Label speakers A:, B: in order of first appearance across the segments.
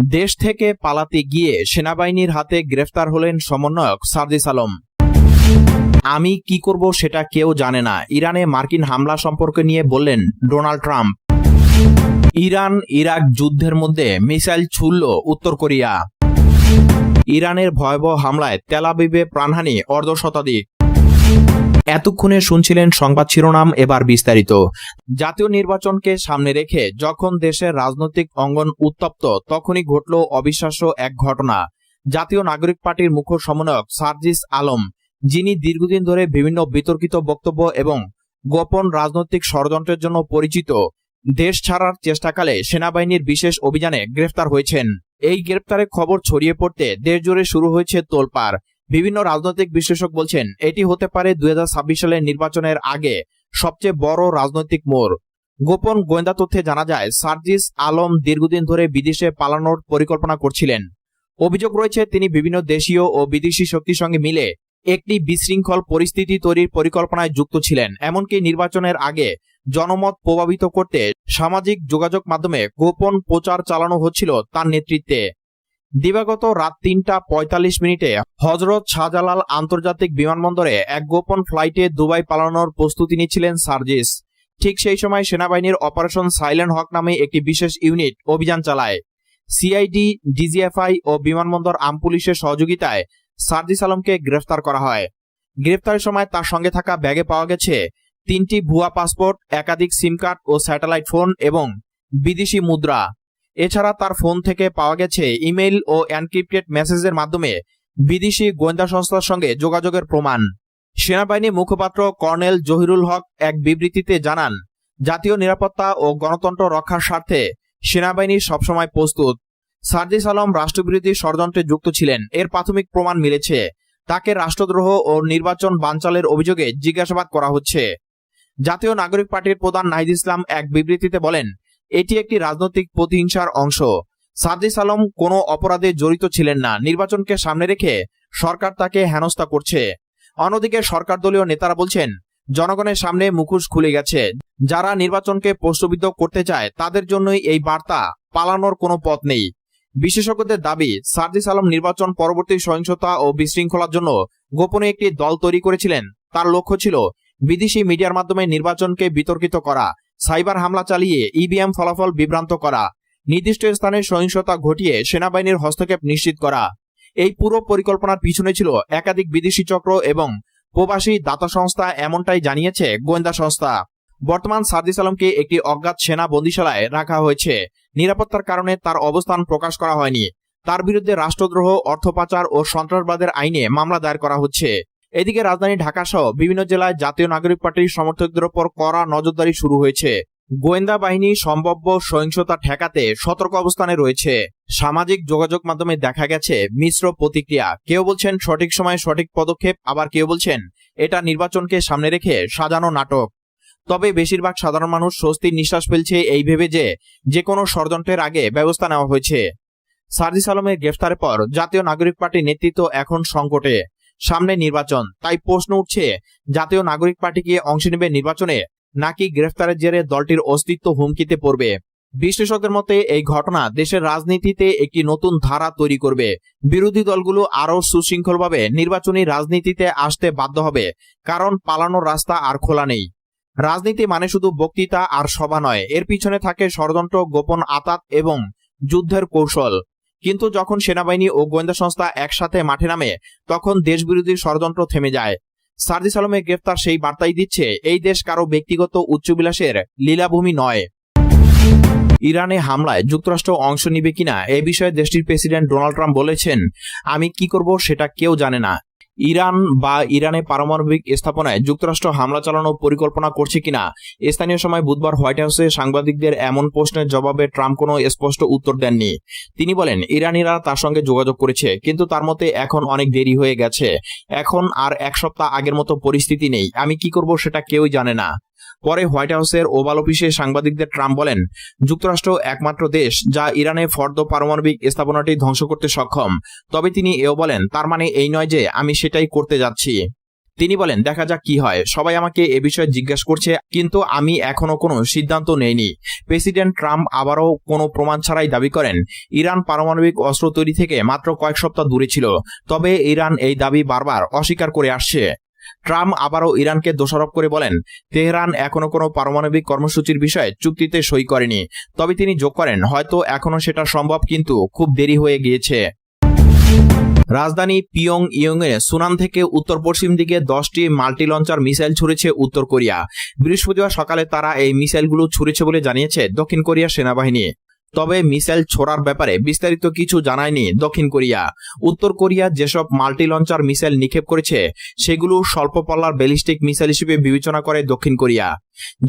A: দেশ থেকে পালাতে গিয়ে সেনাবাহিনীর হাতে গ্রেফতার হলেন সমন্বয়ক সার্জিস আলম। আমি কি করব সেটা কেউ জানে না, ইরানে মার্কিন হামলা সম্পর্কে নিয়ে বললেন ডোনাল্ড ট্রাম্প। ইরান ইরাক যুদ্ধের মধ্যে মিসাইল ছুড়ল উত্তর কোরিয়া। ইরানের ভয়াবহ হামলায় তেল আবিবে প্রাণহানি অর্ধশতাধিক। এতক্ষণে শুনছিলেন সংবাদ শিরোনাম, এবার বিস্তারিত। জাতীয় নির্বাচনকে সামনে রেখে যখন দেশের রাজনৈতিক অঙ্গন উত্তপ্ত, তখনই ঘটল অবিশ্বাস্য এক ঘটনা। জাতীয় নাগরিক পার্টির মুখ্য সমন্বয়ক সার্জিস আলম, যিনি দীর্ঘদিন ধরে বিভিন্ন বিতর্কিত বক্তব্য এবং গোপন রাজনৈতিক ষড়যন্ত্রের জন্য পরিচিত, দেশ ছাড়ার চেষ্টাকালে সেনাবাহিনীর বিশেষ অভিযানে গ্রেফতার হয়েছেন। এই গ্রেফতারের খবর ছড়িয়ে পড়তে দেশজুড়ে শুরু হয়েছে তোলপাড়। বিভিন্ন রাজনৈতিক বিশ্লেষক বলছেন এটি হতে পারে 2026 সালের নির্বাচনের আগে সবচেয়ে বড় রাজনৈতিক মোড়। গোপন গোয়েন্দা তথ্যে জানা যায় সার্জিস আলম দীর্ঘদিন ধরে বিদেশে পালানোর পরিকল্পনা করছিলেন। অভিযোগ রয়েছে তিনি বিভিন্ন দেশীয় ও বিদেশি শক্তির সঙ্গে মিলে একটি বিশৃঙ্খল পরিস্থিতি তৈরির পরিকল্পনায় যুক্ত ছিলেন। এমনকি নির্বাচনের আগে জনমত প্রভাবিত করতে সামাজিক যোগাযোগ মাধ্যমে গোপন প্রচার চালানো হচ্ছিল তার নেতৃত্বে। দিবাগত রাত 3:45 হজরত শাহজালাল আন্তর্জাতিক বিমানবন্দরে এক গোপন ফ্লাইটে দুবাই পালানোর প্রস্তুতি নিচ্ছিলেন সার্জিস। ঠিক সেই সময় সেনাবাহিনীর অপারেশন সাইলেন্ট হক নামে একটি বিশেষ ইউনিট অভিযান চালায়। সিআইডি, ডিজিএফআই ও বিমানবন্দর আর্ম পুলিশের সহযোগিতায় সার্জিস আলমকে গ্রেফতার করা হয়। গ্রেফতারের সময় তার সঙ্গে থাকা ব্যাগে পাওয়া গেছে 3টি ভুয়া পাসপোর্ট, একাধিক সিম কার্ড ও স্যাটেলাইট ফোন এবং বিদেশি মুদ্রা। এছাড়া তার ফোন থেকে পাওয়া গেছে ইমেইল ও এনক্রিপ্টেড মেসেজের মাধ্যমে বিদেশি গোয়েন্দা সংস্থার সঙ্গে যোগাযোগের প্রমাণ। সেনাবাহিনী মুখপাত্র কর্নেল জহিরুল হক এক বিবৃতিতে জানান, জাতীয় নিরাপত্তা ও গণতন্ত্র রক্ষার স্বার্থে সেনাবাহিনী সবসময় প্রস্তুত। সার্জিস আলম রাষ্ট্রবিরোধী ষড়যন্ত্রে যুক্ত ছিলেন, এর প্রাথমিক প্রমাণ মিলেছে। তাকে রাষ্ট্রদ্রোহ ও নির্বাচন বানচালের অভিযোগে জিজ্ঞাসাবাদ করা হচ্ছে। জাতীয় নাগরিক পার্টির প্রধান নাহিদ ইসলাম এক বিবৃতিতে বলেন, এটি একটি রাজনৈতিক প্রতিহিংসার অংশ। সার্জিস আলম কোনো অপরাধে জড়িত ছিলেন না, নির্বাচনকে সামনে রেখে সরকার তাকে হেনস্থা করছে। অন্যদিকে সরকার দলীয় নেতারা বলছেন জনগণের সামনে মুখোশ খুলে গেছে, যারা নির্বাচনকে প্রশ্নবিদ্ধ করতে চায় তাদের জন্যই এই বার্তা, পালানোর কোনো পথ নেই। বিশেষজ্ঞদের দাবি, সার্জিস আলম নির্বাচন পরবর্তী সহিংসতা ও বিশৃঙ্খলার জন্য গোপনে একটি দল তৈরি করেছিলেন। তার লক্ষ্য ছিল বিদেশি মিডিয়ার মাধ্যমে নির্বাচনকে বিতর্কিত করা, সাইবার হামলা চালিয়ে ইভিএম ফলাফল বিভ্রান্ত করা, নির্দিষ্ট স্থানে সহিংসতা ঘটিয়ে সেনাবাহিনীর হস্তক্ষেপ নিশ্চিত করা। এই পুরো পরিকল্পনার পিছনে ছিল একাধিক বিদেশি চক্র এবং প্রবাসী দাতা সংস্থা, এমনটাই জানিয়েছে গোয়েন্দা সংস্থা। বর্তমান সার্জিস আলমকে একটি অজ্ঞাত সেনা বন্দিশালায় রাখা হয়েছে। নিরাপত্তার কারণে তার অবস্থান প্রকাশ করা হয়নি। তার বিরুদ্ধে রাষ্ট্রদ্রোহ, অর্থ পাচার ও সন্ত্রাসবাদের আইনে মামলা দায়ের করা হচ্ছে। এদিকে রাজধানী ঢাকা সহ বিভিন্ন জেলায় জাতীয় নাগরিক পার্টির সমর্থকদের ওপর কড়া নজরদারি শুরু হয়েছে। গোয়েন্দা বাহিনী সম্ভাব্য সহিংসতা ঠেকাতে সতর্ক অবস্থানে রয়েছে। সামাজিক যোগাযোগ মাধ্যমে দেখা গেছে মিশ্র প্রতিক্রিয়া। কেউ বলছেন সঠিক সময়ে সঠিক পদক্ষেপ, আবার কেউ বলছেন এটা নির্বাচনকে সামনে রেখে সাজানো নাটক। তবে বেশিরভাগ সাধারণ মানুষ স্বস্তির নিঃশ্বাস ফেলছে এই ভেবে যে কোনো ষড়যন্ত্রের আগে ব্যবস্থা নেওয়া হয়েছে। সার্জিস আলমের গ্রেফতারের পর জাতীয় নাগরিক পার্টির নেতৃত্ব এখন সংকটে। সামনে নির্বাচন, তাই প্রশ্ন উঠছে জাতীয় নাগরিক পার্টি কি অংশ নেবে নির্বাচনে, নাকি গ্রেফতারের জেরে দলটির অস্তিত্ব হুমকিতে পড়বে। বিশ্লেষকদের মতে এই ঘটনা দেশের রাজনীতিতে একটি নতুন ধারা তৈরি করবে। বিরোধী দলগুলো আরও সুশৃঙ্খলভাবে নির্বাচনী রাজনীতিতে আসতে বাধ্য হবে, কারণ পালানোর রাস্তা আর খোলা নেই। রাজনীতি মানে শুধু বক্তৃতা আর সভা নয়, এর পিছনে থাকে ষড়যন্ত্র, গোপন আতাত এবং যুদ্ধের কৌশল। কিন্তু যখন সেনাবাহিনী ও গোয়েন্দা সংস্থা একসাথে মাঠে নামে, তখন দেশবিরোধী ষড়যন্ত্র থেমে যায়। সার্জিস আলমের গ্রেফতার সেই বার্তাই দিচ্ছে এই দেশ কারো ব্যক্তিগত উচ্চবিলাসের লীলাভূমি নয়। ইরানে হামলায় যুক্তরাষ্ট্র অংশ নিবে কিনা এ বিষয়ে দেশটির প্রেসিডেন্ট ডোনাল্ড ট্রাম্প বলেছেন, আমি কি করব সেটা কেউ জানে না। ইরান বা ইরানে পারমাণবিক স্থাপনায় যুক্তরাষ্ট্র হামলা চালানোর পরিকল্পনা করছে কিনা স্থানীয় সময় বুধবার হোয়াইট হাউসে সাংবাদিকদের এমন প্রশ্নের জবাবে ট্রাম্প কোনো স্পষ্ট উত্তর দেননি। তিনি বলেন, ইরানিরা তার সঙ্গে যোগাযোগ করেছে, কিন্তু তার মতে এখন অনেক দেরি হয়ে গেছে। এখন আর এক সপ্তাহ আগের মতো পরিস্থিতি নেই। আমি কি করব সেটা কেউই জানে না। পরে হোয়াইট হাউসের ওভাল অফিসে সাংবাদিকদের ট্রাম্প বলেন, যুক্তরাষ্ট্র একমাত্র দেশ যা ইরানে ফর্দ পারমাণবিক স্থাপনাটি ধ্বংস করতে সক্ষম। তবে তিনি এও বলেন, তার মানে এই নয় যে আমি সেটাই করতে যাচ্ছি। তিনি বলেন, দেখা যাক কি হয়। সবাই আমাকে এ বিষয়ে জিজ্ঞাসা করছে, কিন্তু আমি এখনো কোনো সিদ্ধান্ত নেইনি। প্রেসিডেন্ট ট্রাম্প আবারও কোনো প্রমাণ ছাড়াই দাবি করেন ইরান পারমাণবিক অস্ত্র তৈরি থেকে মাত্র কয়েক সপ্তাহ দূরে ছিল। তবে ইরান এই দাবি বারবার অস্বীকার করে আসছে। ট্রাম্প আবারও ইরানকে দোষারোপ করে বলেন, তেহরান এখনো কোনো পারমাণবিক কর্মসূচির বিষয়ে চুক্তিতে সই করেনি। তবে তিনি যোগ করেন, হয়তো এখনো সেটা সম্ভব, কিন্তু খুব দেরি হয়ে গিয়েছে। রাজধানী পিয়ং ইয়ংয়ে সুনান থেকে উত্তর পশ্চিম দিকে 10টি মাল্টি লঞ্চার মিসাইল ছুড়েছে উত্তর কোরিয়া। বৃহস্পতিবার সকালে তারা এই মিসাইলগুলো ছুড়েছে বলে জানিয়েছে দক্ষিণ কোরিয়া সেনাবাহিনী। তবে মিসাইল ছোড়ার ব্যাপারে বিস্তারিত কিছু জানায়নি দক্ষিণ কোরিয়া। উত্তর কোরিয়া যেসব মাল্টি লঞ্চার মিসাইল নিক্ষেপ করেছে সেগুলো স্বল্প পাল্লার ব্যালিস্টিক মিসাইল হিসেবে বিবেচনা করে দক্ষিণ কোরিয়া।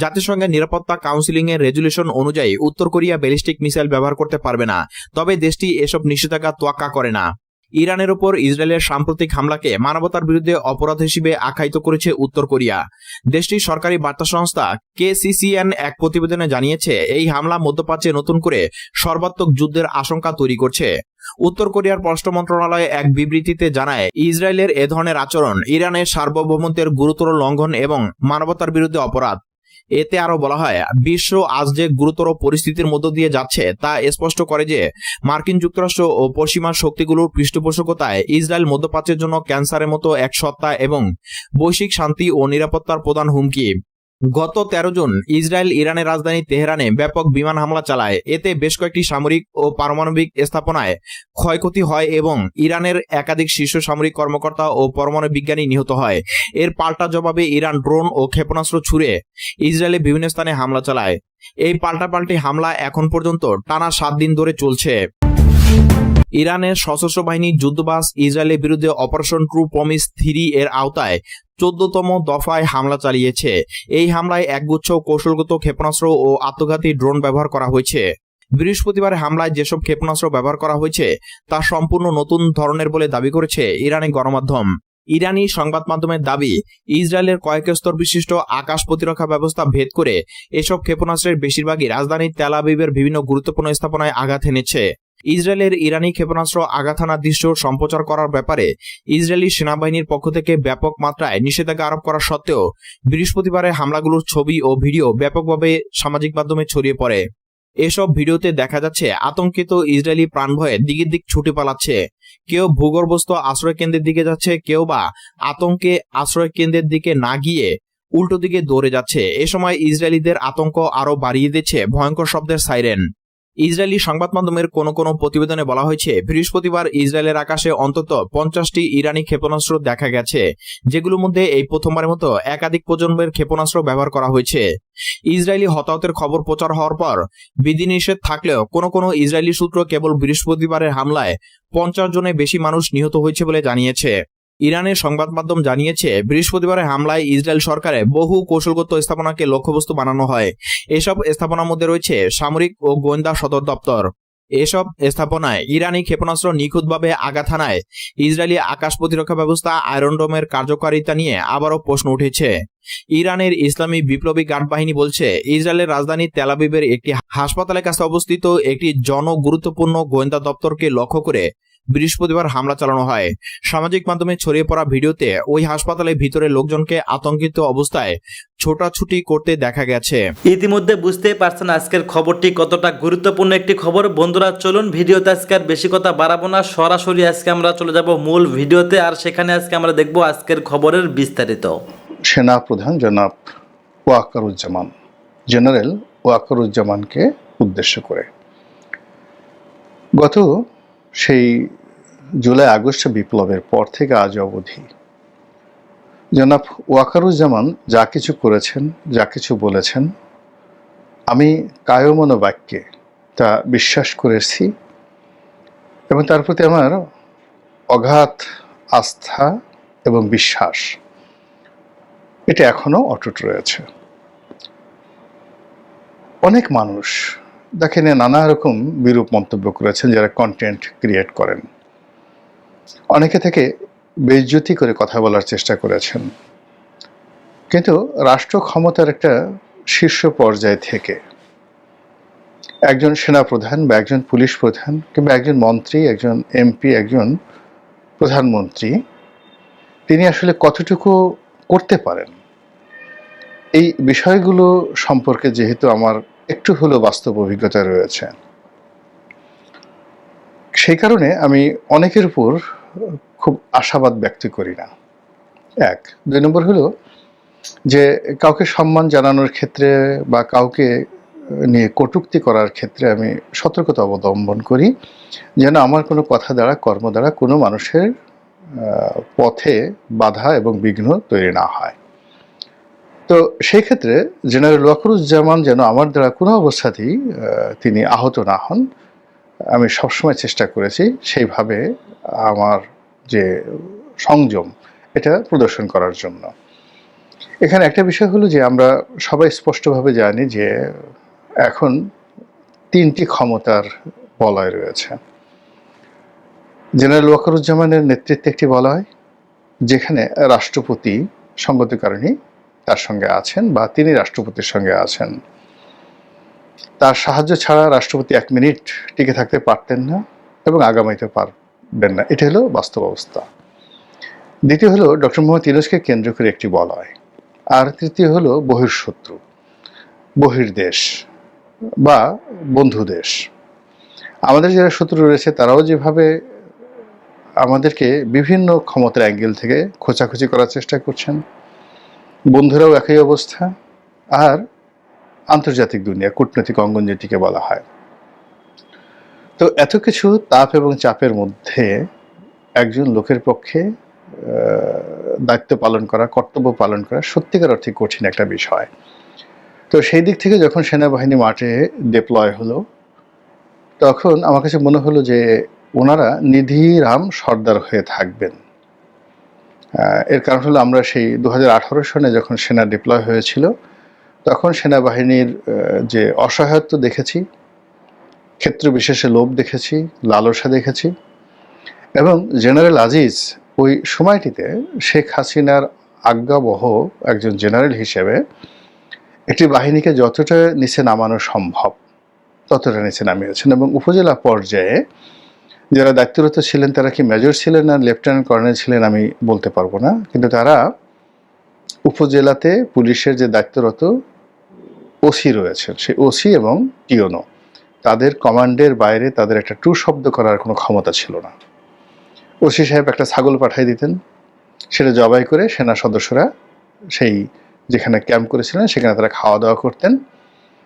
A: জাতিসংঘের নিরাপত্তা কাউন্সিলিং এর রেজুলেশন অনুযায়ী উত্তর কোরিয়া ব্যালিস্টিক মিসাইল ব্যবহার করতে পারবে না, তবে দেশটি এসব নিষেধাজ্ঞা তোয়াক্কা করে না। ইরানের ওপর ইসরায়েলের সাম্প্রতিক হামলাকে মানবতার বিরুদ্ধে অপরাধ হিসেবে আখ্যায়িত করেছে উত্তর কোরিয়া। দেশটির সরকারি বার্তা সংস্থা KCCN এক প্রতিবেদনে জানিয়েছে, এই হামলা মধ্যপ্রাচ্যে নতুন করে সর্বাত্মক যুদ্ধের আশঙ্কা তৈরি করছে। উত্তর কোরিয়ার পররাষ্ট্র মন্ত্রণালয় এক বিবৃতিতে জানায়, ইসরায়েলের এ ধরনের আচরণ ইরানের সার্বভৌমত্বের গুরুতর লঙ্ঘন এবং মানবতার বিরুদ্ধে অপরাধ। এতে আরো বলা হয়, বিশ্ব আজ যে গুরুতর পরিস্থিতির মধ্য দিয়ে যাচ্ছে তা স্পষ্ট করে যে মার্কিন যুক্তরাষ্ট্র ও পশ্চিমা শক্তিগুলোর পৃষ্ঠপোষকতায় ইসরায়েল মধ্যপ্রাচ্যের জন্য ক্যান্সারের মতো এক সত্তা এবং বৈশ্বিক শান্তি ও নিরাপত্তার প্রধান হুমকি। গত 13 জুন ইসরায়েল ইরানের রাজধানী তেহরানে ব্যাপক বিমান হামলা চালায়। এতে বেশ কয়েকটি সামরিক ও পারমাণবিক স্থাপনায় ক্ষয়ক্ষতি হয় এবং ইরানের একাধিক শীর্ষ সামরিক কর্মকর্তা ও পরমাণু বিজ্ঞানী নিহত হয়। এর পাল্টা জবাবে ইরান ড্রোন ও ক্ষেপণাস্ত্র ছুড়ে ইসরায়েলের বিভিন্ন স্থানে হামলা চালায়। এই পাল্টাপাল্টি হামলা এখন পর্যন্ত টানা 7 দিন ধরে চলছে। ইরানের সশস্ত্র বাহিনী যুদ্ধবাজ ইসরায়েলের বিরুদ্ধে অপারেশন ট্রু প্রমিস 3 এর আওতায় 14তম দফায় হামলা চালিয়েছে। এই হামলায় একগুচ্ছ কৌশলগত ক্ষেপণাস্ত্র ও আত্মঘাতী ড্রোন ব্যবহার করা হয়েছে। বৃহস্পতিবার হামলায় যেসব ক্ষেপণাস্ত্র ব্যবহার করা হয়েছে তা সম্পূর্ণ নতুন ধরনের বলে দাবি করেছে ইরানি গণমাধ্যম। ইরানি সংবাদ মাধ্যমের দাবি, ইসরায়েলের কয়েক স্তর বিশিষ্ট আকাশ প্রতিরক্ষা ব্যবস্থা ভেদ করে এসব ক্ষেপণাস্ত্রের বেশিরভাগই রাজধানী তেল আবিবের বিভিন্ন গুরুত্বপূর্ণ স্থাপনায় আঘাত এনেছে। ইসরায়েলের ইরানি ক্ষেপণাস্ত্র আঘাত হানার দৃশ্য সম্প্রচার করার ব্যাপারে ইসরায়েলি সেনাবাহিনীর পক্ষ থেকে ব্যাপক মাত্রায় নিষেধাজ্ঞা আরোপ করা সত্ত্বেও বৃহস্পতিবারের হামলাগুলোর ছবি ও ভিডিও ব্যাপকভাবে সামাজিক মাধ্যমে ছড়িয়ে পড়ে। এসব ভিডিওতে দেখা যাচ্ছে আতঙ্কিত ইসরায়েলি প্রাণভয়ে দিকের দিক ছুটে পালাচ্ছে। কেউ ভূগর্ভস্থ আশ্রয় কেন্দ্রের দিকে যাচ্ছে, কেউ বা আতঙ্কে আশ্রয় কেন্দ্রের দিকে না গিয়ে উল্টো দিকে দৌড়ে যাচ্ছে। এ সময় ইসরায়েলিদের আতঙ্ক আরো বাড়িয়ে দিচ্ছে ভয়ঙ্কর শব্দের সাইরেন। ইসরায়েলি সংবাদ মাধ্যমের কোনো কোনো প্রতিবেদনে বলা হয়েছে, বৃহস্পতিবার ইসরায়েলের আকাশে অন্তত 50টি ইরানি ক্ষেপণাস্ত্র দেখা গেছে, যেগুলোর মধ্যে এই প্রথমবারের মতো একাধিক প্রজন্মের ক্ষেপণাস্ত্র ব্যবহার করা হয়েছে। ইসরায়েলি হতাহতের খবর প্রচার হওয়ার পর বিধিনিষেধ থাকলেও কোনো কোনো ইসরায়েলি সূত্র কেবল বৃহস্পতিবারের হামলায় 50 জনের বেশি মানুষ নিহত হয়েছে বলে জানিয়েছে। ইরানের সংবাদ মাধ্যম জানিয়েছে, বৃহস্পতিবারের হামলায় ইসরায়েল সরকারের বহু কৌশলগত স্থাপনাকে লক্ষ্যবস্তু বানানো হয়। এসব স্থাপনার মধ্যে রয়েছে সামরিক ও গোয়েন্দা সদর দপ্তর। এসব স্থাপনায় ইরানি ক্ষেপণাস্ত্র নিখুঁতভাবে আঘাত হানায় ইসরায়েলি আকাশ প্রতিরক্ষা ব্যবস্থা আয়রন ডোমের কার্যকারিতা নিয়ে আবারও প্রশ্ন উঠেছে। ইরানের ইসলামী বিপ্লবী গার্ড বাহিনী বলছে, ইসরায়েলের রাজধানী তেল আবিবের একটি হাসপাতালের কাছে অবস্থিত একটি জনগুরুত্বপূর্ণ গোয়েন্দা দপ্তরকে লক্ষ্য করে বৃহস্পতিবার হামলা চালানো হয়। সামাজিক মাধ্যমে ছড়িয়ে পড়া ভিডিওতে ওই হাসপাতালের ভিতরে লোকজনকে আতঙ্কিত অবস্থায় ছোটাছুটি করতে দেখা গেছে।
B: ইতিমধ্যে বুঝতেই পারছেন আজকের খবরটি কতটা গুরুত্বপূর্ণ একটি খবর। বন্ধুরা চলুন ভিডিওতে আজকে আর বেশি কথা বাড়াবো না, সরাসরি আজকে আমরা চলে যাব মূল ভিডিওতে, আর সেখানে আজকে আমরা দেখব আজকের খবরের বিস্তারিত।
C: সেনা প্রধান জনাব ওয়াকারুজ্জামান, জেনারেল ওয়াকারুজ্জামানকে উদ্দেশ্য করে গত সেই জুলাই আগস্ট বিপ্লবের পর থেকে আজ অবধি জনাব ওয়াকারুজ্জামান যা কিছু করেছেন, যা কিছু বলেছেন, আমি কায়মনো বাক্যে তা বিশ্বাস করেছি এবং তার প্রতি আমার অগাধ আস্থা এবং বিশ্বাস এটা এখনো অটুট রয়েছে। অনেক মানুষ দেখেন নানা রকম বিরূপ মন্তব্য করেছেন, যারা কন্টেন্ট ক্রিয়েট করেন, অনেকে থেকে বেইজ্জতি করে কথা বলার চেষ্টা করেছেন। কিন্তু রাষ্ট্র ক্ষমতার একটা শীর্ষ পর্যায় থেকে একজন সেনাপ্রধান বা একজন পুলিশ প্রধান কিংবা একজন মন্ত্রী, একজন এমপি, একজন প্রধানমন্ত্রী, তিনি আসলে কতটুকু করতে পারেন, এই বিষয়গুলো সম্পর্কে যেহেতু আমার একটু হলেও বাস্তব অভিজ্ঞতা রয়েছে, সেই কারণে আমি অনেকের উপর খুব আশাবাদ ব্যক্ত করি না। এক। ২ নম্বর হলো যে কাউকে সম্মান জানানোর ক্ষেত্রে বা কাউকে নিয়ে কটূক্তি করার ক্ষেত্রে আমি সতর্কতা অবলম্বন করি, যেন আমার কোনো কথা দ্বারা, কর্ম দ্বারা কোনো মানুষের পথে বাধা এবং বিঘ্ন তৈরি না হয়। তো সেই ক্ষেত্রে জেনারেল ওয়াকারুজ্জামান যেন আমার দ্বারা কোনো অবস্থাতেই তিনি আহত না হন, আমি সবসময় চেষ্টা করেছি সেইভাবে আমার যে সংযম এটা প্রদর্শন করার জন্য। এখানে একটা বিষয় হলো যে আমরা সবাই স্পষ্টভাবে জানি যে এখন ৩টি ক্ষমতার বলয় রয়েছে। জেনারেল ওয়াকারুজ্জামানের নেতৃত্বে একটি বলয়, যেখানে রাষ্ট্রপতি সঙ্গত কারণে তার সঙ্গে আছেন বা তিনি রাষ্ট্রপতির সঙ্গে আছেন। তার সাহায্য ছাড়া রাষ্ট্রপতি ১ মিনিট টিকে থাকতে পারতেন না এবং আগামীতে পারবেন না। এটা হলো বাস্তব অবস্থা। দ্বিতীয় হলো ডক্টর মোহাম্মদ ইউনূসকে কেন্দ্র করে একটি বলয়, আর তৃতীয় হলো বহির্শত্রু, বহির্দেশ বা বন্ধু দেশ। আমাদের যারা শত্রু রয়েছে তারাও যেভাবে আমাদেরকে বিভিন্ন ক্ষমতার অ্যাঙ্গেল থেকে খোঁচাখুচি করার চেষ্টা করছেন, বন্ধুরাও একই অবস্থা। আর আন্তর্জাতিক দুনিয়া, কূটনৈতিক অঙ্গন যেটিকে বলা হয়। তো এত কিছু তাপ এবং চাপের মধ্যে একজন লোকের পক্ষে দায়িত্ব পালন করা, কর্তব্য পালন করা সত্যিকার অর্থে কঠিন একটা বিষয়। তো সেই দিক থেকে যখন সেনাবাহিনী মাঠে ডিপ্লয় হলো, তখন আমার কাছে মনে হলো যে ওনারা নিধিরাম সর্দার হয়ে থাকবেন। এর কারণ হলো আমরা সেই 2018 সনে যখন সেনা ডিপ্লয় হয়েছিল, তখন সেনাবাহিনীর যে অসহায়ত্ব দেখেছি, ক্ষেত্র বিশেষে লোভ দেখেছি, লালসা দেখেছি, এবং জেনারেল আজিজ ওই সময়টিতে শেখ হাসিনার আজ্ঞাবহ একজন জেনারেল হিসেবে একটি বাহিনীকে যতটা নিচে নামানো সম্ভব ততটা নিচে নামিয়েছেন। এবং উপজেলা পর্যায়ে যারা দায়িত্বরত ছিলেন তারা কি মেজর ছিলেন না লেফটেন্যান্ট কর্নেল ছিলেন আমি বলতে পারবো না, কিন্তু তারা উপজেলাতে পুলিশের যে দায়িত্বরত ওসি রয়েছেন, সেই ওসি এবং টিওনো, তাদের কমান্ডের বাইরে তাদের একটা টু শব্দ করার কোনো ক্ষমতা ছিল না। ওসি সাহেব একটা ছাগল পাঠিয়ে দিতেন, সেটা জবাই করে সেনা সদস্যরা সেই যেখানে ক্যাম্প করেছিলেন সেখানে তারা খাওয়া দাওয়া করতেন,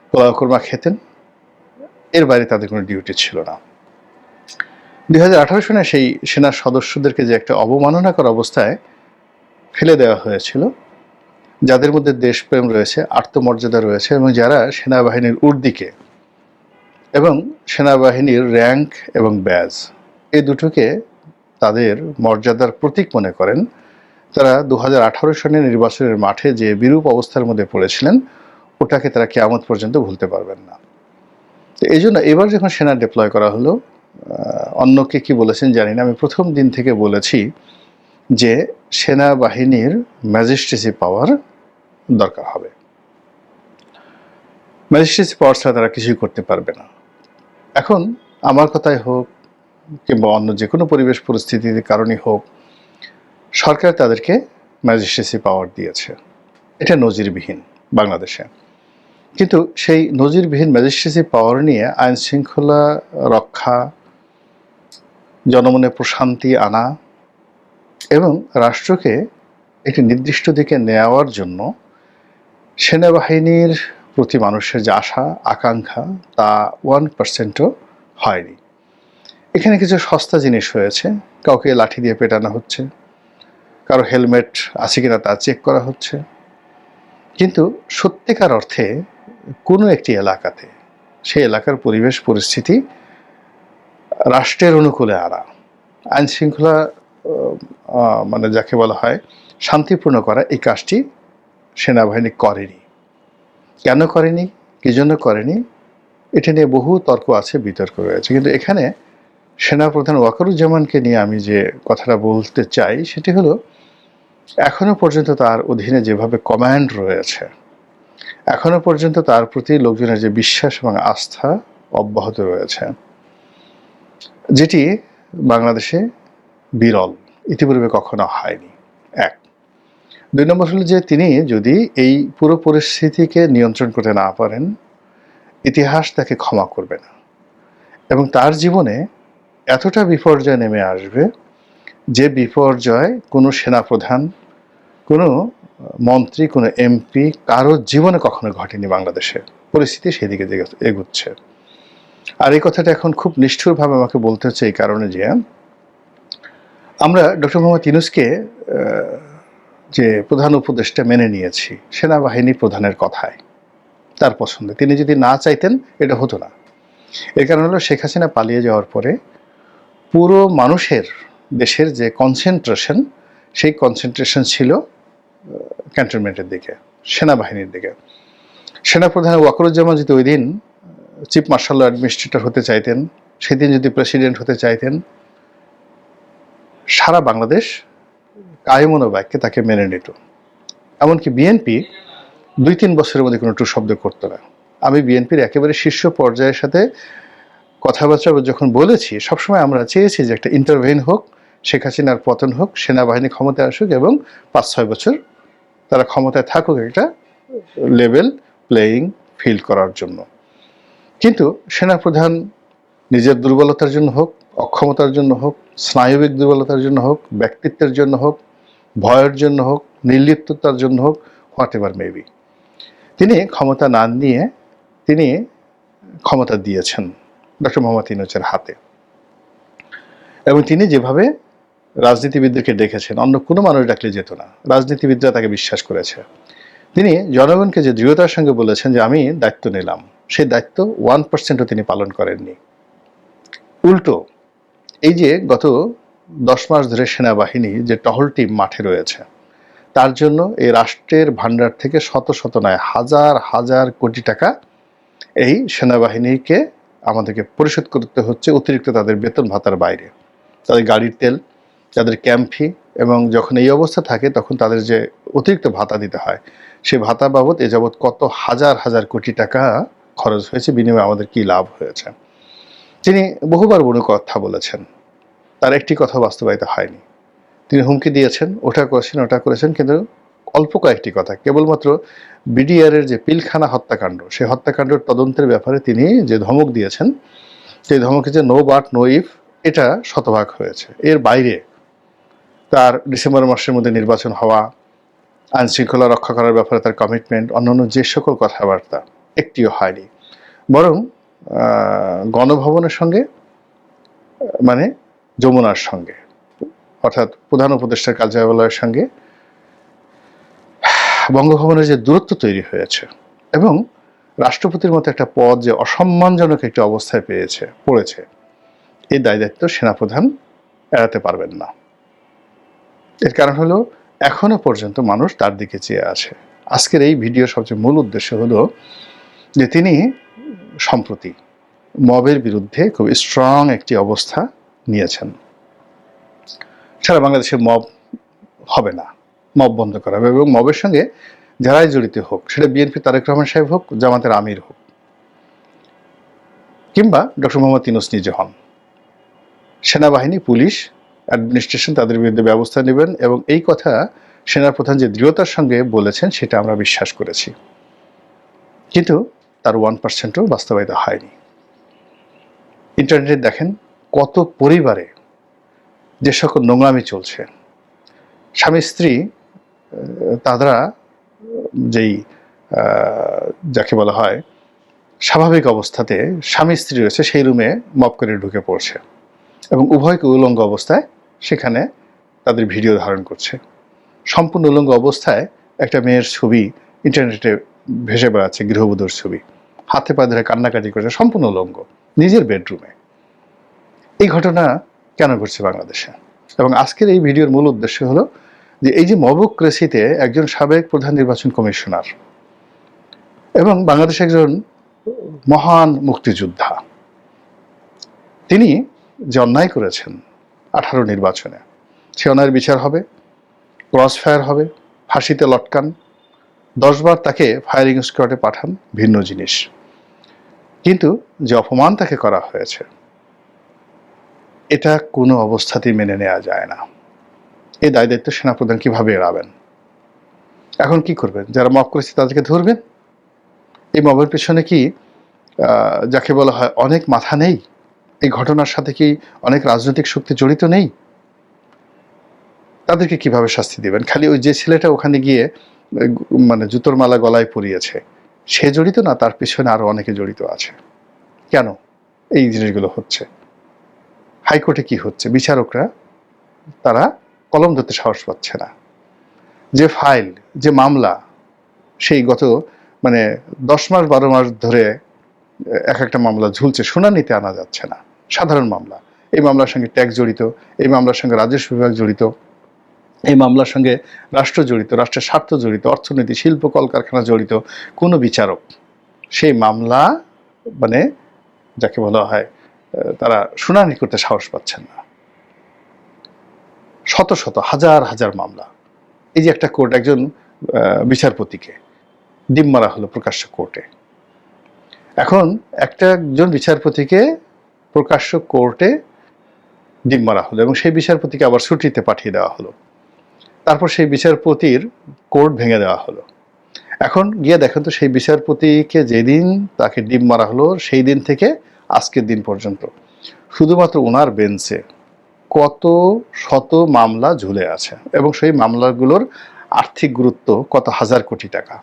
C: পোলাও কোরমা খেতেন, এর বাইরে তাদের কোনো ডিউটি ছিল না। 2018 সনে সেই সেনা সদস্যদেরকে যে একটা অবমাননাকর অবস্থায় ফেলে দেওয়া হয়েছিল, যাদের মধ্যে দেশপ্রেম রয়েছে, আত্মমর্যাদা রয়েছে এবং যারা সেনাবাহিনীর ঊর্ধ্বে এবং সেনাবাহিনীর র্যাঙ্ক এবং ব্যাজ এই দুটোকে তাদের মর্যাদার প্রতীক মনে করেন, তারা 2018 সনের নির্বাচনের মাঠে যে বিরূপ অবস্থার মধ্যে পড়েছিলেন ওটাকে তারা কিয়ামত পর্যন্ত ভুলতে পারবেন না। তো এই জন্য এবার যখন সেনা ডিপ্লয় করা হলো, অন্যকে কি বলেছেন জানি না, আমি প্রথম দিন থেকে বলেছি যে সেনাবাহিনীর ম্যাজিস্ট্রেসি পাওয়ার দরকার হবে। ম্যাজিস্ট্রেসি পাওয়ার ছাড়া তারা কিছুই করতে পারবে না। এখন আমার কথাই হোক কিংবা অন্য যে কোনো পরিবেশ পরিস্থিতির কারণেই হোক, সরকার তাদেরকে ম্যাজিস্ট্রেসি পাওয়ার দিয়েছে, এটা নজিরবিহীন বাংলাদেশে। কিন্তু সেই নজিরবিহীন ম্যাজিস্ট্রেসি পাওয়ার নিয়ে আইন শৃঙ্খলা রক্ষা, জনমনে প্রশান্তি আনা এবং রাষ্ট্রকে একটি নির্দিষ্ট দিকে নেওয়ার জন্য সেনাবাহিনীর প্রতি মানুষের যে আশা আকাঙ্ক্ষা তা 1%ও হয়নি। এখানে কিছু সস্তা জিনিস হয়েছে, কাউকে লাঠি দিয়ে পেটানো হচ্ছে, কারো হেলমেট আছে কিনা তা চেক করা হচ্ছে, কিন্তু সত্যিকার অর্থে কোনো একটি এলাকাতে সেই এলাকার পরিবেশ পরিস্থিতি রাষ্ট্রের অনুকূলে আনা, আইন শৃঙ্খলা মানে যাকে বলা হয় শান্তিপূর্ণ করা, এই কাজটি সেনাবাহিনী করেনি। কেন করেনি, কী জন্য করেনি, এটা নিয়ে বহু তর্ক আছে, বিতর্ক রয়েছে। কিন্তু এখানে সেনাপ্রধান ওয়াকারুজ্জামানকে নিয়ে আমি যে কথাটা বলতে চাই সেটি হলো, এখনো পর্যন্ত তার অধীনে যেভাবে কমান্ড রয়েছে, এখনো পর্যন্ত তার প্রতি লোকজনের যে বিশ্বাস এবং আস্থা অব্যাহত রয়েছে, যেটি বাংলাদেশে বিরল, ইতিপূর্বে কখনো হয়নি। এক। 2 নম্বর হলো যে তিনি যদি এই পুরো পরিস্থিতিকে নিয়ন্ত্রণ করতে না পারেন, ইতিহাস তাকে ক্ষমা করবে না এবং তার জীবনে এতটা বিপর্যয় নেমে আসবে যে বিপর্যয় কোনো সেনাপ্রধান, কোনো মন্ত্রী, কোনো এমপি কারো জীবনে কখনো ঘটেনি বাংলাদেশে। পরিস্থিতি সেদিকে এগুচ্ছে। আর এই কথাটা এখন খুব নিষ্ঠুরভাবে আমাকে বলতে হচ্ছে এই কারণে যে আমরা ডক্টর মোহাম্মদ ইউনূসকে যে প্রধান উপদেষ্টা মেনে নিয়েছি সেনাবাহিনী প্রধানের কথায়, তার পছন্দে। তিনি যদি না চাইতেন এটা হতো না। এর কারণ হলো শেখ হাসিনা পালিয়ে যাওয়ার পরে পুরো মানুষের, দেশের যে কনসেন্ট্রেশন, সেই কনসেন্ট্রেশন ছিল ক্যান্টনমেন্টের দিকে, সেনাবাহিনীর দিকে। সেনাপ্রধান ওয়াকারুজ্জামান যদি ওই দিন চিফ মার্শাল অ্যাডমিনিস্ট্রেটর হতে চাইতেন, সেদিন যদি প্রেসিডেন্ট হতে চাইতেন, সারা বাংলাদেশ কায়মনোবাক্যে তাকে মেনে নিত। এমনকি বিএনপি 2-3 বছরের মধ্যে কোনো টু শব্দ করতো না। আমি বিএনপির একেবারে শীর্ষ পর্যায়ের সাথে কথাবার্তা যখন বলেছি, সবসময় আমরা চেয়েছি যে একটা ইন্টারভেন হোক, শেখ হাসিনার পতন হোক, সেনাবাহিনী ক্ষমতায় আসুক এবং 5-6 বছর তারা ক্ষমতায় থাকুক, একটা লেভেল প্লেয়িং ফিল্ড করার জন্য। কিন্তু সেনাপ্রধান নিজের দুর্বলতার জন্য হোক, অক্ষমতার জন্য হোক, স্নায়বিক দুর্বলতার জন্য হোক, ব্যক্তিত্বের জন্য হোক, ভয়ের জন্য হোক, নির্লিপ্ততার জন্য হোক, হোয়াট এভার মেবি, তিনি ক্ষমতা না নিয়ে তিনি ক্ষমতা দিয়েছেন ডক্টর মোহাম্মদ ইউনূসের হাতে। এবং তিনি যেভাবে রাজনীতিবিদদেরকে ডেকেছেন, অন্য কোনো মানুষ ডাকলে যেত না, রাজনীতিবিদরা তাকে বিশ্বাস করেছে। তিনি জনগণকে যে দৃঢ়তার সঙ্গে বলেছেন যে আমি দায়িত্ব নিলাম, সেই দায়িত্ব 1%ও তিনি পালন করেননি। উল্টো এই যে গত 10 মাস ধরে সেনাবাহিনী যে টহল টিম মাঠে রয়েছে, তার জন্য এই রাষ্ট্রের ভান্ডার থেকে শত শত নয় হাজার হাজার কোটি টাকা এই সেনাবাহিনীকে আমাদেরকে পরিশোধ করতে হচ্ছে, অতিরিক্ত তাদের বেতন ভাতার বাইরে, তাদের গাড়ির তেল, তাদের ক্যাম্প ফি, এবং যখন এই অবস্থা থাকে তখন তাদের যে অতিরিক্ত ভাতা দিতে হয়, সেই ভাতা বাবদ এ যাবৎ কত হাজার হাজার কোটি টাকা খরচ হয়েছে, বিনিময়ে আমাদের কি লাভ হয়েছে। তিনি বহুবার বহু কথা বলেছেন, তার একটি কথা বাস্তবায়িত হয়নি। তিনি হুমকি দিয়েছেন, ওটা করেছেন, কিন্তু অল্প কয়েকটি কথা, কেবলমাত্র বিডিআরের যে পিলখানা হত্যাকাণ্ড, সেই হত্যাকাণ্ডের তদন্তের ব্যাপারে তিনি যে ধমক দিয়েছেন, সেই ধমকে যে নো বাট নো ইফ, এটা শতভাগ হয়েছে। এর বাইরে তার ডিসেম্বর মাসের মধ্যে নির্বাচন হওয়া, আইন শৃঙ্খলা রক্ষা করার ব্যাপারে তার কমিটমেন্ট, অন্যান্য যে সকল কথাবার্তা, একটিও হয়নি। বরং গণভবনের সঙ্গে, মানে যমুনার সঙ্গে, অর্থাৎ প্রধান উপদেষ্টার কার্যালয়ের সঙ্গে বঙ্গভবনের যে দূরত্ব তৈরি হয়েছে এবং রাষ্ট্রপতির মতো একটা পদ যে অসম্মানজনক একটি অবস্থায় পড়েছে, এই দায়িত্ব সেনাপ্রধান এড়াতে পারবেন না। এর কারণ হলো এখনো পর্যন্ত মানুষ তার দিকে চেয়ে আছে। আজকের এই ভিডিওর সবচেয়ে মূল উদ্দেশ্য হলো যে তিনি সম্প্রতি মবের বিরুদ্ধে খুব স্ট্রং একটি অবস্থা নিয়েছেন। সারা বাংলাদেশে মব হবে না, মব বন্ধ করা হবে, এবং মবের সঙ্গে যারাই জড়িত হোক, সেটা বিএনপি তারেক রহমান সাহেব হোক, জামাতের আমির হোক, কিংবা ডক্টর মোহাম্মদ ইউনূস নিজে হন, সেনাবাহিনী, পুলিশ, অ্যাডমিনিস্ট্রেশন তাদের বিরুদ্ধে ব্যবস্থা নেবেন। এবং এই কথা সেনাপ্রধান যে দৃঢ়তার সঙ্গে বলেছেন, সেটা আমরা বিশ্বাস করেছি, কিন্তু তার 1%ও বাস্তবায়িত হয়নি। ইন্টারনেটে দেখেন কত পরিবারে যে সকল নোংরামি চলছে, স্বামী স্ত্রী তারা যেই যাকে বলা হয় স্বাভাবিক অবস্থাতে স্বামী স্ত্রী রয়েছে, সেই রুমে মব করে ঢুকে পড়ছে এবং উভয়কে উলঙ্গ অবস্থায় সেখানে তাদের ভিডিও ধারণ করছে। সম্পূর্ণ উলঙ্গ অবস্থায় একটা মেয়ের ছবি ইন্টারনেটে ভেসে বেড়াচ্ছে, গৃহবধূর ছবি, হাতে পা ধরে কান্নাকাটি করছে, সম্পূর্ণ উলঙ্গ, নিজের বেডরুমে। এই ঘটনা কেন ঘটছে বাংলাদেশে? এবং আজকের এই ভিডিওর মূল উদ্দেশ্য হলো যে এই যে মবক্রেসিতে একজন সাবেক প্রধান নির্বাচন কমিশনার এবং বাংলাদেশে একজন মহান মুক্তিযোদ্ধা, তিনি যে অন্যায় করেছেন 18 নির্বাচনে, সে অন্যায়ের বিচার হবে, ক্রস ফায়ার হবে, ফাঁসিতে লটকান, 10 বার তাকে ফায়ারিং স্কোয়াডে পাঠান, ভিন্ন জিনিস। কিন্তু যে অপমান তাকে করা হয়েছে, এটা কোনো অবস্থাতেই মেনে নেওয়া যায় না। এই দায়িত্ব সেনাপ্রধান কিভাবে এড়াবেন? এখন কি করবেন? যারা মব করেছে তাদেরকে ধরবেন? এই মবের পেছনে কি যাকে বলা হয় অনেক মাথা নেই? এই ঘটনার সাথে কি অনেক রাজনৈতিক শক্তি জড়িত নেই? তাদেরকে কিভাবে শাস্তি দিবেন? খালি ওই যে ছেলেটা ওখানে গিয়ে মানে জুতোর মালা গলায় পরিয়েছে সে জড়িত না, তার পেছনে আরো অনেকে জড়িত আছে। কেন এই জিনিসগুলো হচ্ছে? হাইকোর্টে কি হচ্ছে? বিচারকরা তারা কলম ধরতে সাহস পাচ্ছে না। যে ফাইল, যে মামলা, সেই গত 10 মাস 12 মাস ধরে এক একটা মামলা ঝুলছে, শুনানিতে আনা যাচ্ছে না। সাধারণ মামলা, এই মামলার সঙ্গে ট্যাক্স জড়িত, এই মামলার সঙ্গে রাজস্ব বিভাগ জড়িত, এই মামলার সঙ্গে রাষ্ট্র জড়িত, রাষ্ট্রের স্বার্থ জড়িত, অর্থনীতি, শিল্প, কলকারখানা জড়িত। কোনো বিচারক সেই মামলা যাকে বলা হয় তারা শুনানি করতে সাহস পাচ্ছেন না। শত শত হাজার হাজার মামলা। এই যে একটা কোর্ট, একজন বিচারপতিকে ডিম মারা হলো প্রকাশ্য কোর্টে। এখন একজন বিচারপতিকে প্রকাশ্য কোর্টে ডিম মারা হলো এবং সেই বিচারপতিকে আবার ছুটিতে পাঠিয়ে দেওয়া হলো। তারপর সেই বিচারপতির কোর্ট ভেঙে দেওয়া হলো। এখন গিয়ে দেখেন তো, সেই বিচারপতিকে যেদিন তাকে ডিম মারা হলো সেই দিন থেকে আজকের দিন পর্যন্ত শুধুমাত্র ওনার বেঞ্চে কত শত মামলা ঝুলে আছে এবং সেই মামলাগুলোর আর্থিক গুরুত্ব কত হাজার কোটি টাকা।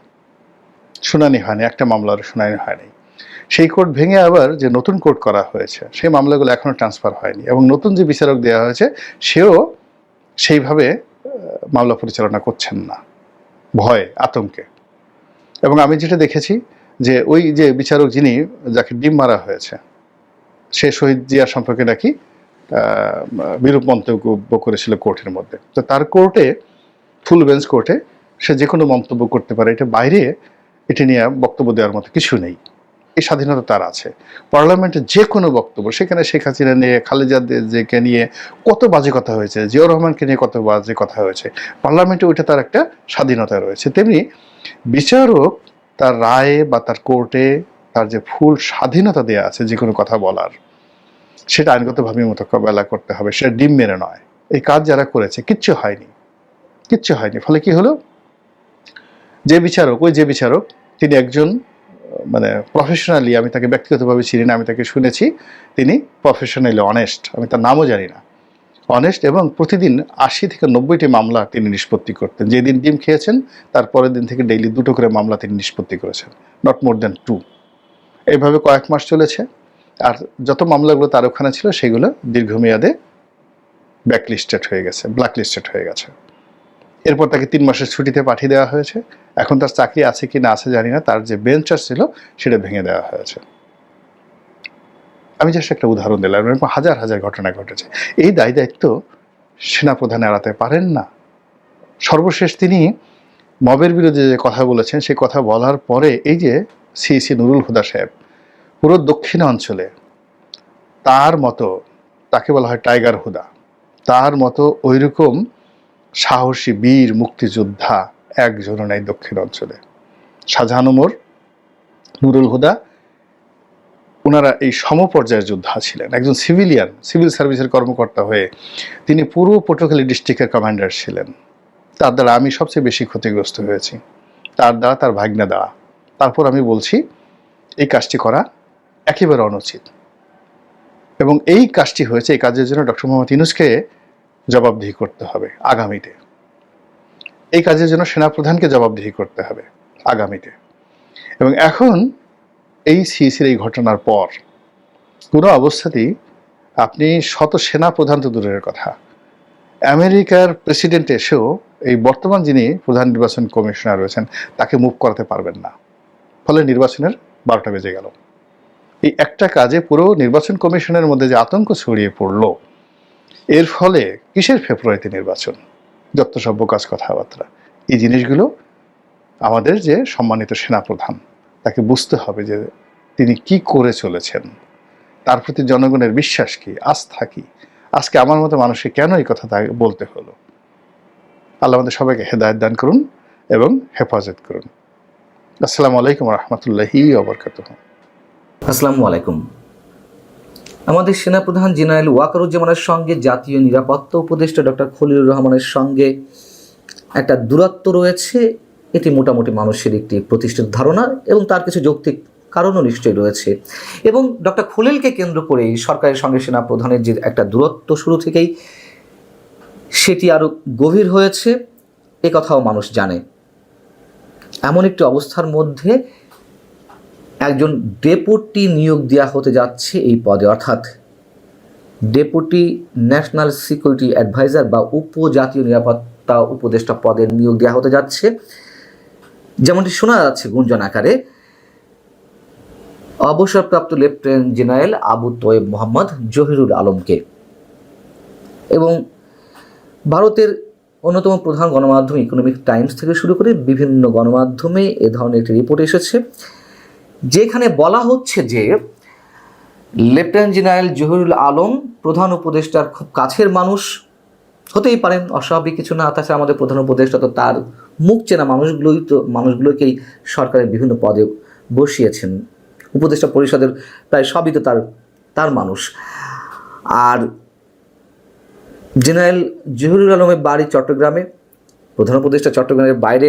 C: শুনানি হয়নি, একটা মামলার শুনানি হয়নি। সেই কোর্ট ভেঙে আবার যে নতুন কোর্ট করা হয়েছে সেই মামলাগুলো এখনো ট্রান্সফার হয়নি এবং নতুন যে বিচারক দেওয়া হয়েছে সেও সেইভাবে মামলা পরিচালনা করছেন না, ভয়ে, আতঙ্কে। এবং আমি যেটা দেখেছি যে ওই যে বিচারক যাকে ডিম মারা হয়েছে সে শহীদ জিয়া সম্পর্কে নাকি বিরূপ মন্তব্য করেছিল কোর্টের মধ্যে। তো তার কোর্টে, ফুল বেঞ্চ কোর্টে, সে যে কোনো মন্তব্য করতে পারে, এটা বাইরে এটা নিয়ে বক্তব্য দেওয়ার মতো কিছু নেই। এই স্বাধীনতা তার আছে। পার্লামেন্টে যে কোনো বক্তব্য, সেখানে শেখ হাসিনা নিয়ে, খালেদা জিয়াকে নিয়ে কত বাজে কথা হয়েছে, জিয়াউর রহমানকে নিয়ে কত বাজে কথা হয়েছে, পার্লামেন্টে ওইটা তার একটা স্বাধীনতা রয়েছে। তেমনি বিচারক তার রায়ে বা তার কোর্টে তার যে ফুল স্বাধীনতা দেওয়া আছে যে কোনো কথা বলার, সেটা আইনগতভাবে মোকাবেলা করতে হবে, সেটা ডিম মেরে নয়। এই কাজ যারা করেছে কিচ্ছু হয়নি। ফলে কি হলো, যে বিচারক তিনি একজন প্রফেশনালি, আমি তাকে ব্যক্তিগতভাবে চিনি না, আমি তাকে শুনেছি, তিনি প্রফেশনালি অনেস্ট, আমি তার নামও জানি না, অনেস্ট, এবং প্রতিদিন 80 থেকে 90টি মামলা তিনি নিষ্পত্তি করতেন। যেদিন ডিম খেয়েছেন তার পরের দিন থেকে ডেইলি 2টো করে মামলা তিনি নিষ্পত্তি করেছেন, নট মোর দ্যান 2। এইভাবে কয়েক মাস চলেছে। আর যত মামলাগুলো তার ওখানে ছিল সেগুলো দীর্ঘমেয়াদে ব্ল্যাকলিস্টেড হয়ে গেছে। এরপর তাকে 3 মাসের ছুটিতে পাঠিয়ে দেওয়া হয়েছে। এখন তার চাকরি আছে কি না আছে জানি না, তার যে বেঞ্চার ছিল সেটা ভেঙে দেওয়া হয়েছে। আমি জাস্ট একটা উদাহরণ দিলাম, এরকম হাজার হাজার ঘটনা ঘটেছে। এই দায়িত্ব সেনাপ্রধান এড়াতে পারেন না। সর্বশেষ তিনি মবের বিরুদ্ধে যে কথা বলেছেন, সেই কথা বলার পরে এই যে সিইসি নুরুল হুদা সাহেব, পুরো দক্ষিণ অঞ্চলে তার মতো, তাকে বলা হয় টাইগার হুদা, তার মতো ওইরকম সাহসী বীর মুক্তিযোদ্ধা একজনও নাই দক্ষিণ অঞ্চলে। শাহজাহান ওমর, নুরুল হুদা, ওনারা এই সমপর্যায়ের যোদ্ধা ছিলেন। একজন সিভিল সার্ভিসের কর্মকর্তা হয়ে তিনি পুরো পটুয়াখালী ডিস্ট্রিক্টের কমান্ডার ছিলেন। তার দ্বারা আমি সবচেয়ে বেশি ক্ষতিগ্রস্ত হয়েছি, তার দ্বারা, তার ভাগ্নে দ্বারা। তারপর আমি বলছি এই কাজটি করা একেবারে অনুচিত এবং এই কাজটি হয়েছে, এই কাজের জন্য ডক্টর মোহাম্মদ ইউনূসকে জবাবদিহি করতে হবে আগামীতে। এই কাজের জন্য সেনাপ্রধানকে জবাবদিহি করতে হবে আগামীতে। এবং এখন এই সিইসির এই ঘটনার পর কোনো অবস্থাতেই আপনি শত সেনাপ্রধান তো দূরের কথা, আমেরিকার প্রেসিডেন্ট এসেও এই বর্তমান যিনি প্রধান নির্বাচন কমিশনার রয়েছেন তাকে মুভ করাতে পারবেন না। ফলে নির্বাচনের 12টা বেজে গেল। এই একটা কাজে পুরো নির্বাচন কমিশনের মধ্যে যে আতঙ্ক ছড়িয়ে পড়লো, এর ফলে কিসের ফেব্রুয়ারিতে নির্বাচন, যত সভ্য কাজ কথাবার্তা। এই জিনিসগুলো আমাদের যে সম্মানিত সেনাপ্রধান, তাকে বুঝতে হবে যে তিনি কি করে চলেছেন, তার প্রতি জনগণের বিশ্বাস কি, আস্থা কি। আজকে আমার মতো মানুষকে কেন এই কথা বলতে হলো? আল্লাহ আমাদের সবাইকে হেদায়েত দান করুন এবং হেফাজত করুন। আসসালামু আলাইকুম রহমতুল্লাহি ওয়া বারাকাতুহু।
D: আসসালামু আলাইকুম। আমাদের সেনাপ্রধান জেনারেল ওয়াকারুজ্জামানের সঙ্গে জাতীয় নিরাপত্তা উপদেষ্টা ডক্টর খলিলুর রহমানের সঙ্গে একটা দূরত্ব রয়েছে, এটি মোটামুটি মানুষের একটি প্রতিষ্ঠিত ধারণা এবং তার কিছু যৌক্তিক কারণও নিশ্চয়ই রয়েছে। এবং ডক্টর খলিলকে কেন্দ্র করে সরকারের সঙ্গে সেনা প্রধানের যে একটা দূরত্ব শুরু থেকেই সেটি আরও গভীর হয়েছে, এ কথাও মানুষ জানে। এমন একটি অবস্থার মধ্যে একজন ডেপুটি নিয়োগ দেওয়া হতে যাচ্ছে এই পদে, অর্থাৎ ডেপুটি ন্যাশনাল সিকিউরিটি অ্যাডভাইজার বা উপজাতীয় নিরাপত্তা উপদেষ্টা পদে নিয়োগ দেওয়া হতে যাচ্ছে, যেমনটি শোনা যাচ্ছে গুঞ্জন আকারে, অবসরপ্রাপ্ত লেফটেন্যান্ট জেনারেল আবু তোয়েব মোহাম্মদ জহিরুল আলমকে। এবং ভারতের অন্যতম প্রধান গণমাধ্যম ইকোনমিক টাইমস থেকে শুরু করে বিভিন্ন গণমাধ্যমে এ ধরনের একটি রিপোর্ট এসেছে, যেখানে বলা হচ্ছে যে লেফটেন্যান্ট জেনারেল জহিরুল আলম প্রধান উপদেষ্টার খুব কাছের মানুষ হতেই পারেন, অস্বাভাবিক কিছু না। তাছাড়া আমাদের প্রধান উপদেষ্টা তো তার মুখ চেনা মানুষগুলোকেই সরকারের বিভিন্ন পদে বসিয়েছেন, উপদেষ্টা পরিষদের প্রায় সবই তো তার মানুষ। আর জেনারেল জহিরুল আলমের বাড়ি চট্টগ্রামে, প্রধান উপদেষ্টা চট্টগ্রামের বাইরে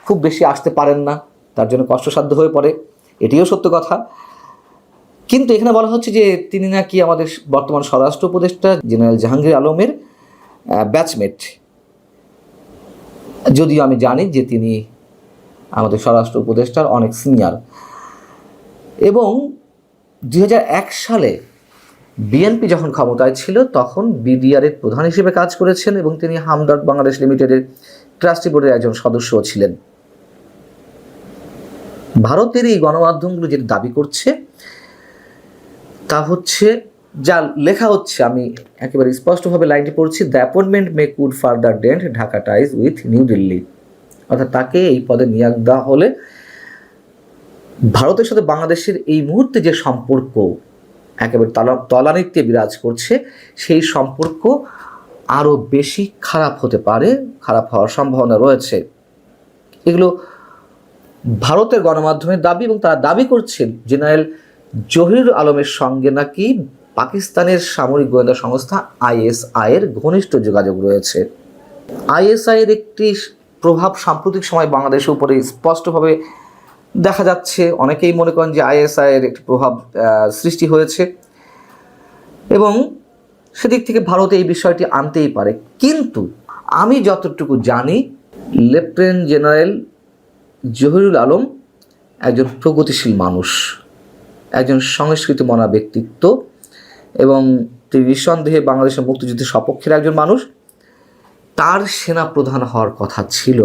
D: খুব বেশি আসতে পারেন না, তার জন্য কষ্টসাধ্য হয়ে পড়ে, এটিও সত্য কথা। কিন্তু এখানে বলা হচ্ছে যে তিনি নাকি আমাদের বর্তমান স্বরাষ্ট্র উপদেষ্টা জেনারেল জাহাঙ্গীর আলমের ব্যাচমেট, যদিও আমি জানি যে তিনি আমাদের স্বরাষ্ট্র উপদেষ্টার অনেক সিনিয়র। এবং 2001 সালে বিএনপি যখন ক্ষমতায় ছিল তখন বিডিআরের প্রধান হিসেবে কাজ করেছেন এবং তিনি হামদর্দ বাংলাদেশ লিমিটেডের ট্রাস্টি বোর্ডের একজন সদস্যও ছিলেন। ভারতের এই গণমাধ্যমগুলো যেটা দাবি করছে তা হচ্ছে, যা লেখা হচ্ছে, আমি একেবারে স্পষ্টভাবে লাইনটি পড়ছি, the appointment may could further dent Dhaka ties with new Delhi. অর্থাৎ তাকে এই পদে নিয়োগ দেওয়া হলে ভারতের সাথে বাংলাদেশের এই মুহূর্তে যে সম্পর্ক একেবারে তলানিতে বিরাজ করছে, সেই সম্পর্ক আরও বেশি খারাপ হতে পারে, খারাপ হওয়ার সম্ভাবনা রয়েছে। এগুলো ভারতের গণমাধ্যমের দাবি এবং তারা দাবি করছেন জেনারেল জহিরুল আলমের সঙ্গে নাকি পাকিস্তানের সামরিক গোয়েন্দা সংস্থা আইএসআই এর ঘনিষ্ঠ যোগাযোগ রয়েছে। আইএসআই এর একটি প্রভাব সাম্প্রতিক সময় বাংলাদেশের উপরে স্পষ্টভাবে দেখা যাচ্ছে। অনেকেই মনে করেন যে আইএসআই এর একটি প্রভাব সৃষ্টি হয়েছে এবং সেদিক থেকে ভারতে এই বিষয়টি আনতেই পারে। কিন্তু আমি যতটুকু জানি, লেফটেন্যান্ট জেনারেল জহিরুল আলম একজন প্রগতিশীল মানুষ, একজন সংস্কৃতি মনা ব্যক্তিত্ব এবং তিনি নিঃসন্দেহে বাংলাদেশের মুক্তিযুদ্ধের সপক্ষের একজন মানুষ। তার সেনা প্রধান হওয়ার কথা ছিল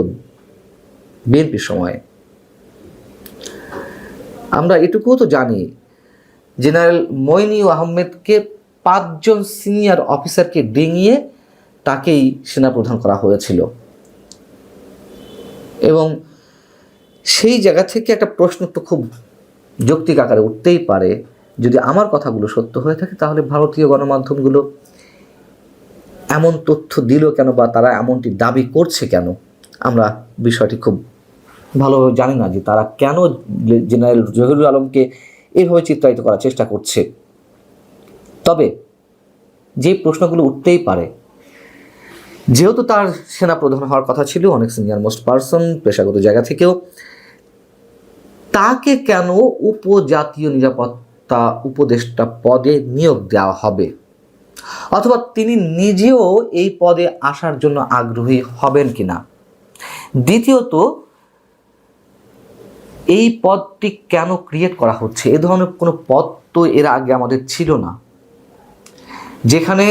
D: বিএনপির সময়ে। আমরা এটুকুও তো জানি, জেনারেল মইনিউ আহমেদকে 5 জন সিনিয়র অফিসারকে ডিঙিয়ে তাকেই সেনাপ্রধান করা হয়েছিল। এবং সেই জায়গা থেকে একটা প্রশ্ন তো খুব যৌক্তিক আকারে উঠতেই পারে, যদি আমার কথাগুলো সত্য হয়ে থাকে তাহলে ভারতীয় গণমাধ্যমগুলো এমন তথ্য দিল কেন, বা তারা এমনটি দাবি করছে কেন? আমরা বিষয়টি খুব ভালোভাবে জানি না যে তারা কেন জেনারেল জহিরুল আলমকে এইভাবে চিত্রায়িত করার চেষ্টা করছে। তবে যে প্রশ্নগুলো উঠতেই পারে, যেহেতু তার সেনা প্রধান হওয়ার কথা ছিল, অনেক সিনিয়র মোস্ট পারসন পেশাগত জায়গা থেকেও, তাকে কেন উপজাতীয় নিরাপত্তা উপদেষ্টা পদে নিয়োগ দেওয়া হবে? অথবা তিনি নিজেও এই পদে আসার জন্য আগ্রহী হবেন কিনা? দ্বিতীয়ত, এই পদটি কেন ক্রিয়েট করা হচ্ছে? এ ধরনের কোনো পদ তো এর আগে আমাদের ছিল না, যেখানে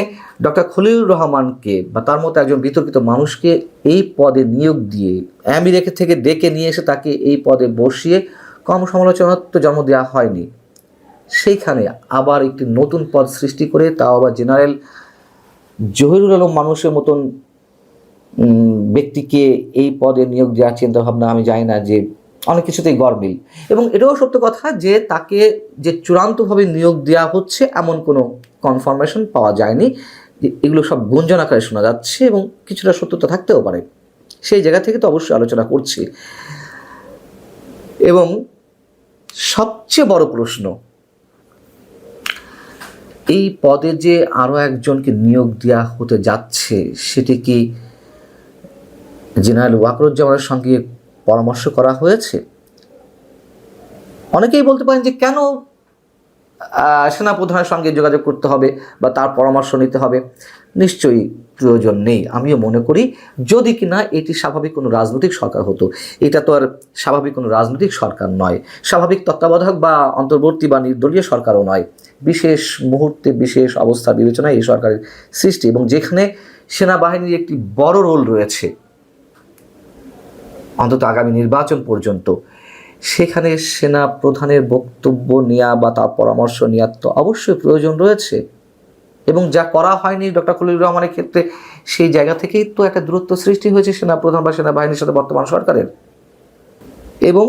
D: ডক্টর খলিলুর রহমানকে বা তার মতো একজন বিতর্কিত মানুষকে এই পদে নিয়োগ দিয়ে আমেরিকা থেকে ডেকে নিয়ে এসে তাকে এই পদে বসিয়ে কম সমালোচনার তো জন্ম দেওয়া হয়নি। সেইখানে আবার একটি নতুন পদ সৃষ্টি করে, তাও আবার জেনারেল জহিরুল আলম মানুষের মতন ব্যক্তিকে এই পদে নিয়োগ দেওয়ার চিন্তাভাবনা আমি জানি না যে অনেক কিছুতেই গরমিল। এবং এটাও সত্য কথা যে তাকে যে চূড়ান্তভাবে নিয়োগ দেওয়া হচ্ছে এমন কোনো কনফার্মেশন পাওয়া যায়নি। এগুলো সব গুঞ্জন আকারে শোনা যাচ্ছে এবং কিছুটা সত্যতা থাকতেও পারে, সেই জায়গা থেকে তো অবশ্যই আলোচনা করছি। এবং সবচেয়ে বড় প্রশ্ন, এই পদে যে আরও একজনকে নিয়োগ দেওয়া হতে যাচ্ছে, সেটি কি জেনারেল ওয়াকারুজ্জামানের সঙ্গে পরামর্শ করা হয়েছে? অনেকেই বলতে পারেন যে কেন সেনাপ্রধানের সঙ্গে যোগাযোগ করতে হবে বা তার পরামর্শ নিতে হবে? নিশ্চয়ই প্রয়োজন নেই। আমিও মনে করি যদি কিনা এটি স্বাভাবিক কোনো রাজনৈতিক সরকার হতো। এটা তো আর স্বাভাবিক কোনো রাজনৈতিক সরকার নয়, স্বাভাবিক তত্ত্বাবধায়ক বা অন্তর্বর্তী বা নির্দলীয় সরকারও নয়। বিশেষ মুহূর্তে বিশেষ অবস্থার বিবেচনায় এই সরকারের সৃষ্টি, এবং যেখানে সেনাবাহিনীর একটি বড় রোল রয়েছে অন্তত আগামী নির্বাচন পর্যন্ত, সেখানে সেনা প্রধানের বক্তব্য নেওয়া বা তার পরামর্শ নেওয়ার তো অবশ্যই প্রয়োজন রয়েছে। এবং যা করা হয়নি ডক্টর খলিলুর রহমানের ক্ষেত্রে, সেই জায়গা থেকেই তো একটা দূরত্ব সৃষ্টি হয়েছে সেনা প্রধান বা সেনাবাহিনীর সাথে বর্তমান সরকারের। এবং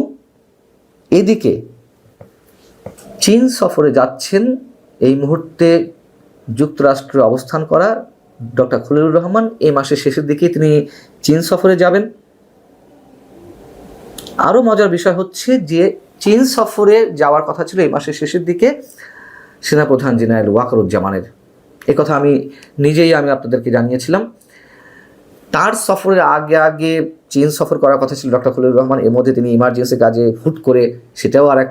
D: এদিকে চীন সফরে যাচ্ছেন এই মুহূর্তে যুক্তরাষ্ট্রে অবস্থান করা ডক্টর খলিলুর রহমান। এই মাসের শেষের দিকেই তিনি চীন সফরে যাবেন। আরও মজার বিষয় হচ্ছে যে চীন সফরে যাওয়ার কথা ছিল এই মাসের শেষের দিকে সেনাপ্রধান জেনারেল ওয়াকারুজ্জামানের। কথা আমি নিজেই আপনাদেরকে জানিয়েছিলাম। তার সফরের আগে চীন সফর করার কথা ছিল ডক্টর খলিলুর রহমান। এর মধ্যে তিনি ইমার্জেন্সি কাজে হুট করে, সেটাও আর এক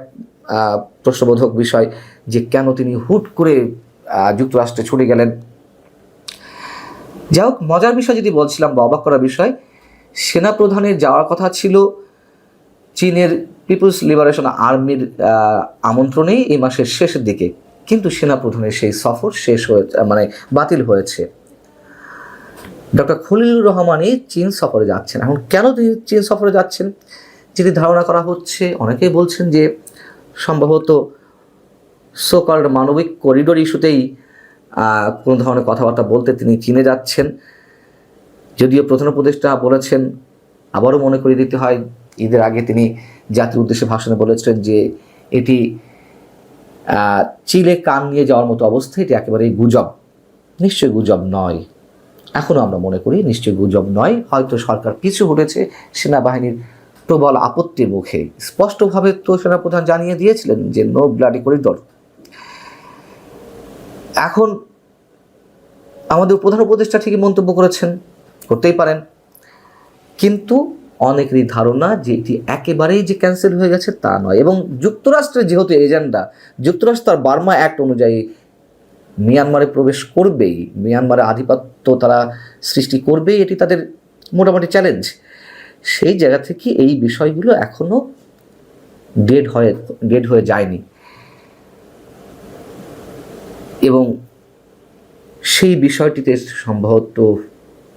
D: প্রশ্নবোধক বিষয় যে কেন তিনি হুট করে যুক্তরাষ্ট্রে ছুটে গেলেন। যাই হোক, মজার বিষয় যদি বলছিলাম বা অবাক করার বিষয়, সেনাপ্রধানের যাওয়ার কথা ছিল চীনের পিপুলস লিবারেশন আর্মির আমন্ত্রণেই এই মাসের শেষের দিকে, কিন্তু সেনাপ্রধানের সেই সফর বাতিল হয়েছে। ডক্টর খলিলুর রহমানই চীন সফরে যাচ্ছেন। এখন কেন তিনি চীন সফরে যাচ্ছেন যেটি ধারণা করা হচ্ছে, অনেকেই বলছেন যে সম্ভবত সোকল্ড মানবিক করিডোর ইস্যুতেই কোনো ধরনের কথাবার্তা বলতে তিনি চীনে যাচ্ছেন। যদিও প্রধান উপদেষ্টা বলেছেন, আবারও মনে করিয়ে দিতে হয়, ঈদের আগে তিনি জাতির উদ্দেশ্যে ভাষণে বলেছিলেন যে এটি চিলে কান নিয়ে যাওয়ার মতো অবস্থা, এটি একেবারেই গুজব। নিশ্চয়ই গুজব নয়, এখনও আমরা মনে করি নিশ্চয়ই গুজব নয়। হয়তো সরকার পিছু হটেছে সেনাবাহিনীর প্রবল আপত্তির মুখে। স্পষ্টভাবে তো সেনাপ্রধান জানিয়ে দিয়েছিলেন যে নো ব্লাডি করিডোর। এখন আমাদের প্রধান উপদেষ্টা ঠিকই মন্তব্য করেছেন, করতেই পারেন, কিন্তু অনেকেরই ধারণা যে এটি একেবারেই যে ক্যান্সেল হয়ে গেছে তা নয়। এবং যুক্তরাষ্ট্রের যেহেতু এজেন্ডা, যুক্তরাষ্ট্র তার বার্মা অ্যাক্ট অনুযায়ী মিয়ানমারে প্রবেশ করবেই, মিয়ানমারে আধিপত্য তারা সৃষ্টি করবেই, এটি তাদের মোটামুটি চ্যালেঞ্জ। সেই জায়গা থেকে এই বিষয়গুলো এখনও ডেড হয়ে যায়নি। এবং সেই বিষয়টিতে সম্ভবত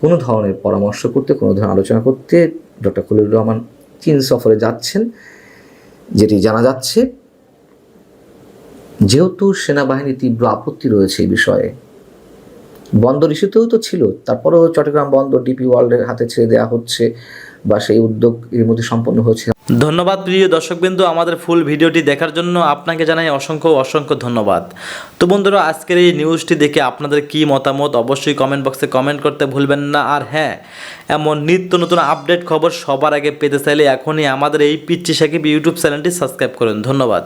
D: কোনো ধরনের পরামর্শ করতে, কোনো ধরনের আলোচনা করতে ডক্টর খলিলুর রহমান চীন সফরে যাচ্ছেন, যেটি জানা যাচ্ছে। যেহেতু সেনাবাহিনীর তীব্র আপত্তি রয়েছে এই বিষয়ে, বন্দর ইস্যুতেও তো ছিল, তারপরেও চট্টগ্রাম বন্দর ডিপি ওয়ার্ল্ডের হাতে ছেড়ে দেওয়া হচ্ছে বা সেই উদ্যোগ এর মধ্যে সম্পন্ন হয়েছে।
B: ধন্যবাদ প্রিয় দর্শকবৃন্দ, আমাদের ফুল ভিডিওটি দেখার জন্য আপনাকে জানাই অসংখ্য ধন্যবাদ। তো বন্ধুরা, আজকের এই নিউজটি দেখে আপনাদের কি মতামত অবশ্যই কমেন্ট বক্সে কমেন্ট করতে ভুলবেন না। আর হ্যাঁ, এমন নিত্য নতুন আপডেট খবর সবার আগে পেতে চাইলে এখনই আমাদের এই পিচ্চি সাকিব ইউটিউব চ্যানেলটি সাবস্ক্রাইব করুন। ধন্যবাদ।